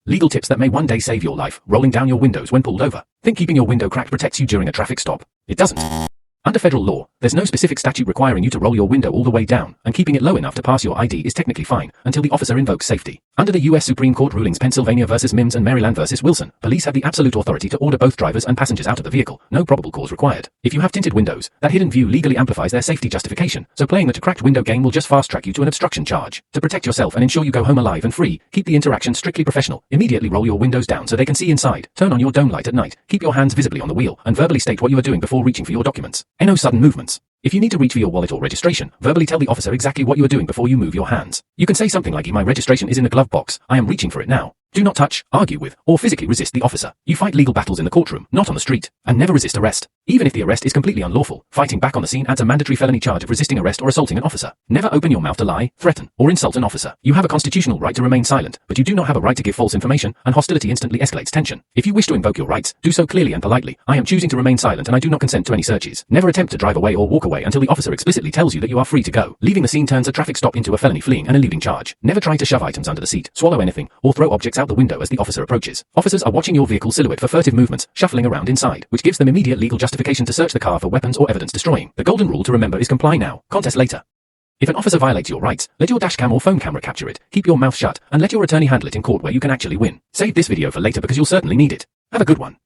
Legal tips that may one day save your life: rolling down your windows when pulled over. Think keeping your window cracked protects you during a traffic stop? It doesn't. Under federal law, there's no specific statute requiring you to roll your window all the way down, and keeping it low enough to pass your ID is technically fine, until the officer invokes safety. Under the U.S. Supreme Court rulings Pennsylvania vs. Mims and Maryland vs. Wilson, police have the absolute authority to order both drivers and passengers out of the vehicle, no probable cause required. If you have tinted windows, that hidden view legally amplifies their safety justification, so playing the cracked window game will just fast-track you to an obstruction charge. To protect yourself and ensure you go home alive and free, keep the interaction strictly professional. Immediately roll your windows down so they can see inside, turn on your dome light at night, keep your hands visibly on the wheel, and verbally state what you are doing before reaching for your documents. No sudden movements. If you need to reach for your wallet or registration, verbally tell the officer exactly what you are doing before you move your hands. You can say something like, "My registration is in the glove box. I am reaching for it now." Do not touch, argue with, or physically resist the officer. You fight legal battles in the courtroom, not on the street. And never resist arrest. Even if the arrest is completely unlawful, fighting back on the scene adds a mandatory felony charge of resisting arrest or assaulting an officer. Never open your mouth to lie, threaten, or insult an officer. You have a constitutional right to remain silent, but you do not have a right to give false information, and hostility instantly escalates tension. If you wish to invoke your rights, do so clearly and politely. "I am choosing to remain silent and I do not consent to any searches." Never attempt to drive away or walk away until the officer explicitly tells you that you are free to go. Leaving the scene turns a traffic stop into a felony, fleeing and eluding charge. Never try to shove items under the seat, swallow anything, or throw objects out the window as the officer approaches. Officers are watching your vehicle silhouette for furtive movements, shuffling around inside, which gives them immediate legal justification to search the car for weapons or evidence destroying. The golden rule to remember is comply now, contest later. If an officer violates your rights, let your dashcam or phone camera capture it, keep your mouth shut, and let your attorney handle it in court where you can actually win. Save this video for later because you'll certainly need it. Have a good one.